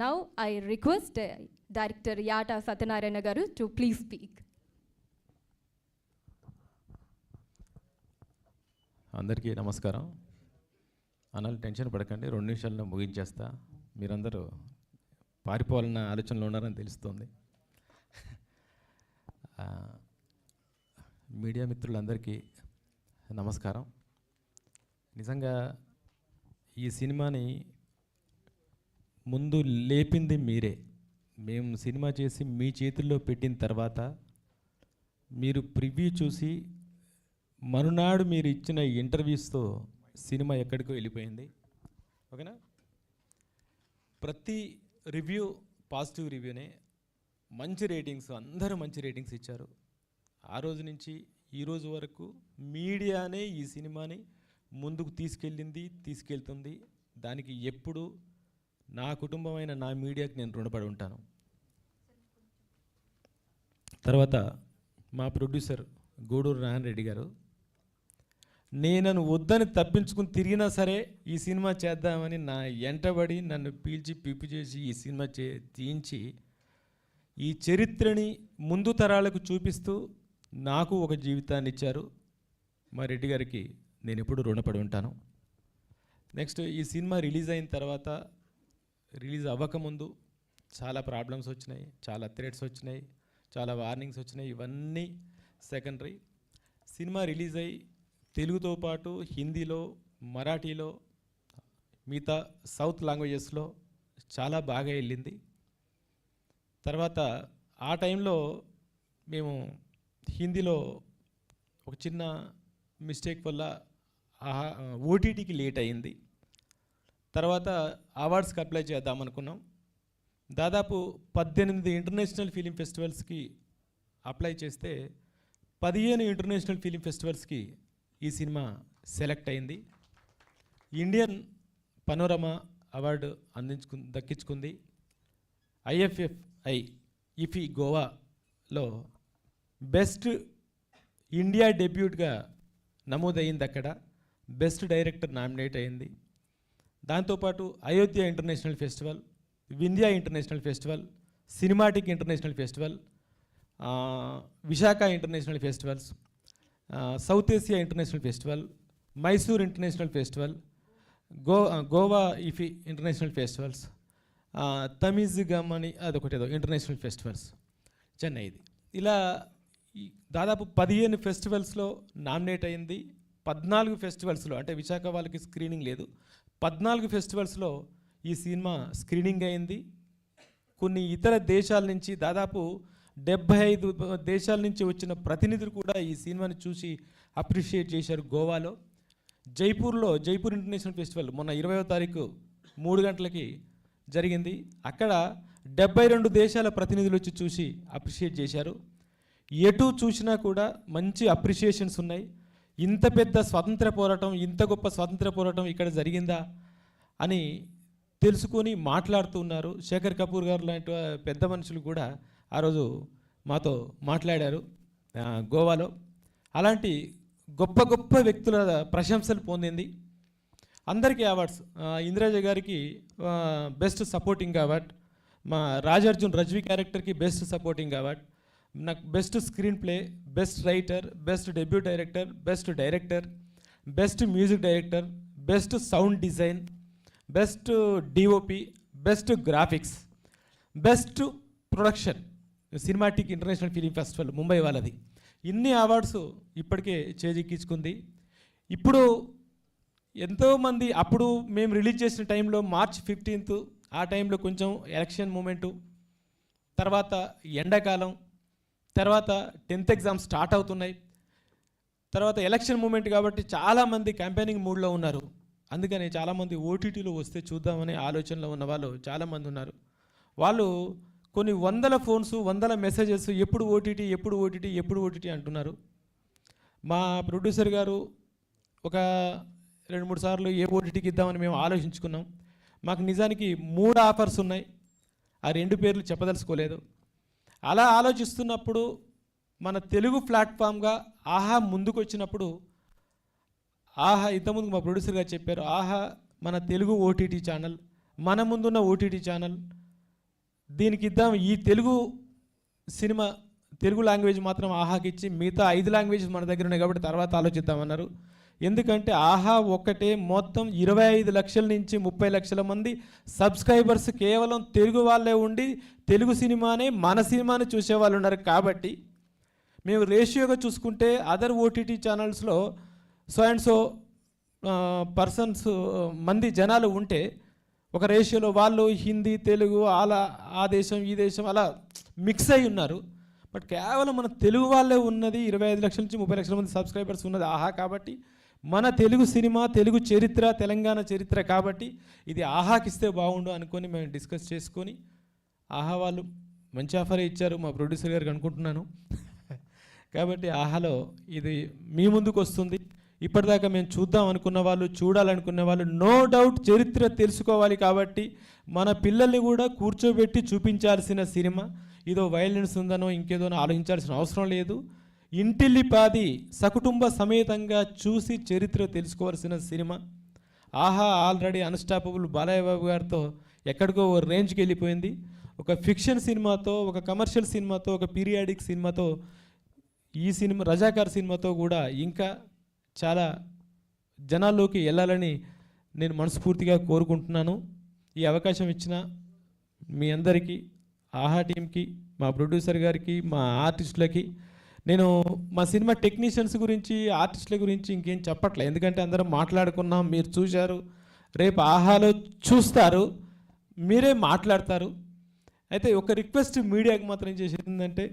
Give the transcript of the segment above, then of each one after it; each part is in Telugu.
Now I request Director Yata Satyanarayana Garu to please speak. అందరికీ నమస్కారం. అనాలి టెన్షన్ పడకండి, 2 నిమిషాల్లో ముగించేస్తా. మీరందరూ పారిపోవాలన్న ఆలోచనలో ఉన్నారని తెలుస్తుంది. మీడియా మిత్రులందరికీ నమస్కారం. నిజంగా ఈ సినిమాని ముందు లేపింది మీరే. మేము సినిమా చేసి మీ చేతుల్లో పెట్టిన తర్వాత మీరు ప్రివ్యూ చూసి మరునాడు మీరు ఇచ్చిన ఇంటర్వ్యూస్తో సినిమా ఎక్కడికో వెళ్ళిపోయింది. ఓకేనా? ప్రతి రివ్యూ పాజిటివ్ రివ్యూనే, మంచి రేటింగ్స్, అందరూ మంచి రేటింగ్స్ ఇచ్చారు. ఆ రోజు నుంచి ఈ రోజు వరకు మీడియానే ఈ సినిమాని ముందుకు తీసుకెళ్తుంది. దానికి ఎప్పుడు నా కుటుంబమైన నా మీడియాకి నేను రుణపడి ఉంటాను. తర్వాత మా ప్రొడ్యూసర్ గూడూరు నారాయణ రెడ్డి గారు, నేను వద్దని తప్పించుకుని తిరిగినా సరే ఈ సినిమా చేద్దామని నా ఎంటబడి నన్ను పీల్చి పిప్పి చేసి ఈ సినిమా తీయించి ఈ చరిత్రని ముందు తరాలకు చూపిస్తూ నాకు ఒక జీవితాన్ని ఇచ్చారు. మా రెడ్డి గారికి నేను ఎప్పుడు రుణపడి ఉంటాను. నెక్స్ట్, ఈ సినిమా రిలీజ్ అయిన తర్వాత, రిలీజ్ అవ్వకముందు చాలా ప్రాబ్లమ్స్ వచ్చినాయి, చాలా థ్రెట్స్ వచ్చినాయి, చాలా వార్నింగ్స్ వచ్చినాయి. ఇవన్నీ సెకండరీ. సినిమా రిలీజ్ అయ్యి తెలుగుతో పాటు హిందీలో, మరాఠీలో, మిగతా సౌత్ లాంగ్వేజెస్లో చాలా బాగా వెళ్ళింది. తర్వాత ఆ టైంలో మేము హిందీలో ఒక చిన్న మిస్టేక్ వల్ల ఓటీటీకి లేట్ అయింది. తర్వాత అవార్డ్స్కి అప్లై చేద్దామనుకున్నాం. దాదాపు 18 ఇంటర్నేషనల్ ఫిలిం ఫెస్టివల్స్కి అప్లై చేస్తే 15 ఇంటర్నేషనల్ ఫిలిం ఫెస్టివల్స్కి ఈ సినిమా సెలెక్ట్ అయింది. ఇండియన్ పనోరమా అవార్డు దక్కించుకుంది. IFFI ఇఫీ గోవాలో బెస్ట్ ఇండియా డెబ్యూట్గా నమోదయ్యింది. అక్కడ బెస్ట్ డైరెక్టర్ నామినేట్ అయింది. దాంతోపాటు Ayodhya international festival, Vindhya international festival, cinematic international festival, Visakha international festivals, South Asia international festival, Mysore international festival, Goa IFFI international festivals, Tamil గమని అదొకటి ఏదో ఇంటర్నేషనల్ ఫెస్టివల్స్, చెన్నైది. ఇలా దాదాపు 15 ఫెస్టివల్స్లో నామినేట్ అయింది. 14 ఫెస్టివల్స్లో, అంటే విశాఖ వాళ్ళకి స్క్రీనింగ్ లేదు, 14 ఫెస్టివల్స్లో ఈ సినిమా స్క్రీనింగ్ అయింది. కొన్ని ఇతర దేశాల నుంచి దాదాపు 75 దేశాల నుంచి వచ్చిన ప్రతినిధులు కూడా ఈ సినిమాని చూసి అప్రిషియేట్ చేశారు. గోవాలో జైపూర్ ఇంటర్నేషనల్ ఫెస్టివల్ మొన్న 20వ తారీఖు 3 గంటలకి జరిగింది. అక్కడ 72 దేశాల ప్రతినిధులు వచ్చి చూసి అప్రిషియేట్ చేశారు. ఎటు చూసినా కూడా మంచి అప్రిషియేషన్స్ ఉన్నాయి. ఇంత పెద్ద స్వాతంత్ర పోరాటం, ఇంత గొప్ప స్వాతంత్ర పోరాటం ఇక్కడ జరిగిందా అని తెలుసుకొని మాట్లాడుతూ ఉన్నారు. శేఖర్ కపూర్ గారు లాంటి పెద్ద మనుషులు కూడా ఆ రోజు మాతో మాట్లాడారు గోవాలో. అలాంటి గొప్ప గొప్ప వ్యక్తుల ప్రశంసలు పొందింది. అందరికీ అవార్డ్స్. ఇంద్రజ గారికి బెస్ట్ సపోర్టింగ్ అవార్డ్, మా రాజార్జున్ రజ్వి క్యారెక్టర్కి బెస్ట్ సపోర్టింగ్ అవార్డ్, నాకు best screen play, best writer, best debut director, best director, best music director, best sound design, best DOP, best graphics, best production, cinematic international film festival Mumbai వాళ్ళది. ఇన్ని అవార్డ్స్ ఇప్పటికే చేజిక్కించుకుంది. ఇప్పుడు ఎంతోమంది, అప్పుడు మేము రిలీజ్ చేసిన టైంలో March 15th, ఆ టైంలో కొంచెం ఎలక్షన్ మూమెంటు, తర్వాత ఎండాకాలం, తర్వాత 10th ఎగ్జామ్స్ స్టార్ట్ అవుతున్నాయి, తర్వాత ఎలక్షన్ మూమెంట్ కాబట్టి చాలామంది క్యాంపెయినింగ్ మూడ్లో ఉన్నారు. అందుకని చాలామంది ఓటీటీలో వస్తే చూద్దామనే ఆలోచనలో ఉన్న వాళ్ళు చాలామంది ఉన్నారు. వాళ్ళు కొన్ని వందల ఫోన్స్, వందల మెసేజెస్, ఎప్పుడు ఓటీటీ అంటున్నారు. మా ప్రొడ్యూసర్ గారు ఒక 2-3 సార్లు ఏ ఓటీటీకి ఇద్దామని మేము ఆలోచించుకున్నాం. మాకు నిజానికి 3 ఆఫర్స్ ఉన్నాయి. ఆ 2 పేర్లు చెప్పదలుచుకోలేదు. అలా ఆలోచిస్తున్నప్పుడు మన తెలుగు ప్లాట్ఫామ్గా ఆహా ముందుకు వచ్చినప్పుడు, ఆహా ఇంతకుముందు మా ప్రొడ్యూసర్ గారు చెప్పారు, ఆహా మన తెలుగు ఓటీటీ ఛానల్, మన ముందున్న ఓటీటీ ఛానల్ దీనికి ఇద్దాం, ఈ తెలుగు సినిమా తెలుగు లాంగ్వేజ్ మాత్రం ఆహాకి ఇచ్చి మిగతా 5 లాంగ్వేజెస్ మన దగ్గర ఉన్నాయి కాబట్టి తర్వాత ఆలోచిద్దామన్నారు. ఎందుకంటే ఆహా ఒక్కటే మొత్తం 25 లక్షల నుంచి 30 లక్షల మంది సబ్స్క్రైబర్స్ కేవలం తెలుగు వాళ్ళే ఉండి తెలుగు సినిమానే మన సినిమాని చూసే వాళ్ళు ఉన్నారు. కాబట్టి మేము రేషియోగా చూసుకుంటే అదర్ ఓటీటీ ఛానల్స్లో సో అండ్ సో పర్సన్స్ మంది జనాలు ఉంటే ఒక రేషియోలో వాళ్ళు హిందీ తెలుగు అలా ఆ దేశం ఈ దేశం అలా మిక్స్ అయి ఉన్నారు. బట్ కేవలం మన తెలుగు వాళ్ళే ఉన్నది 25 లక్షల నుంచి 30 లక్షల మంది సబ్స్క్రైబర్స్ ఉన్నది ఆహా. కాబట్టి మన తెలుగు సినిమా తెలుగు చరిత్ర తెలంగాణ చరిత్ర కాబట్టి ఇది ఆహాకి ఇస్తే బాగుండు అనుకొని మేము డిస్కస్ చేసుకొని ఆహా వాళ్ళు మంచి ఆఫరే ఇచ్చారు మా ప్రొడ్యూసర్ గారికి అనుకుంటున్నాను. కాబట్టి ఆహాలో ఇది మీ ముందుకు వస్తుంది. ఇప్పటిదాకా మేము చూద్దాం అనుకున్న వాళ్ళు చూడాలనుకున్న వాళ్ళు నో డౌట్ చరిత్ర తెలుసుకోవాలి. కాబట్టి మన పిల్లల్ని కూడా కూర్చోబెట్టి చూపించాల్సిన సినిమా. ఇదో వైలెన్స్ ఉందనో ఇంకేదోనో ఆలోచించాల్సిన అవసరం లేదు. ఇంటిల్లిపాది సకుటుంబ సమేతంగా చూసి చరిత్ర తెలుసుకోవాల్సిన సినిమా. ఆహా ఆల్రెడీ అన్స్టాపబుల్ బాలయ్య బాబు గారితో ఎక్కడికో రేంజ్కి వెళ్ళిపోయింది. ఒక ఫిక్షన్ సినిమాతో, ఒక కమర్షియల్ సినిమాతో, ఒక పీరియాడిక్ సినిమాతో, ఈ సినిమా రజాకార్ సినిమాతో కూడా ఇంకా చాలా జనాల్లోకి వెళ్ళాలని నేను మనస్ఫూర్తిగా కోరుకుంటున్నాను. ఈ అవకాశం ఇచ్చిన మీ అందరికీ, ఆహా టీంకి, మా ప్రొడ్యూసర్ గారికి, మా ఆర్టిస్టులకి, నేను మా సినిమా టెక్నీషియన్స్ గురించి ఆర్టిస్టుల గురించి ఇంకేం చెప్పట్లే. ఎందుకంటే అందరం మాట్లాడుకున్నాం, మీరు చూశారు, రేపు ఆహాలో చూస్తారు, మీరే మాట్లాడతారు. అయితే ఒక రిక్వెస్ట్ మీడియాకి మాత్రం చేసేది ఏంటంటే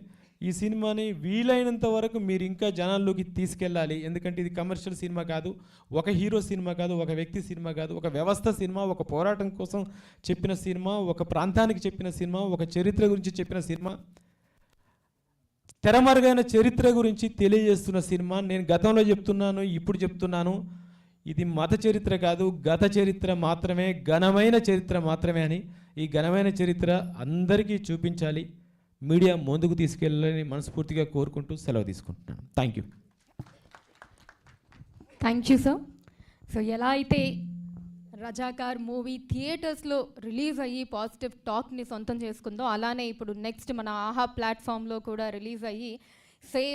ఈ సినిమాని వీలైనంత వరకు మీరు ఇంకా జనాల్లోకి తీసుకెళ్ళాలి. ఎందుకంటే ఇది కమర్షియల్ సినిమా కాదు, ఒక హీరో సినిమా కాదు, ఒక వ్యక్తి సినిమా కాదు, ఒక వ్యవస్థ సినిమా, ఒక పోరాటం కోసం చెప్పిన సినిమా, ఒక ప్రాంతానికి చెప్పిన సినిమా, ఒక చరిత్ర గురించి చెప్పిన సినిమా, తెరమరుగైన చరిత్ర గురించి తెలియజేస్తున్న సినిమా. నేను గతంలో చెప్తున్నాను, ఇప్పుడు చెప్తున్నాను, ఇది మత చరిత్ర కాదు, గత చరిత్ర మాత్రమే, ఘనమైన చరిత్ర మాత్రమే అని. ఈ ఘనమైన చరిత్ర అందరికీ చూపించాలి, మీడియా ముందుకు తీసుకెళ్ళాలని మనస్ఫూర్తిగా కోరుకుంటూ సెలవు తీసుకుంటున్నాను. Thank you. Thank you sir. So ఎలా అయితే రజాకార్ మూవీ థియేటర్స్లో రిలీజ్ అయ్యి పాజిటివ్ టాక్ని సొంతం చేసుకుందో, అలానే ఇప్పుడు నెక్స్ట్ మన ఆహా ప్లాట్ఫామ్లో కూడా రిలీజ్ అయ్యి సేమ్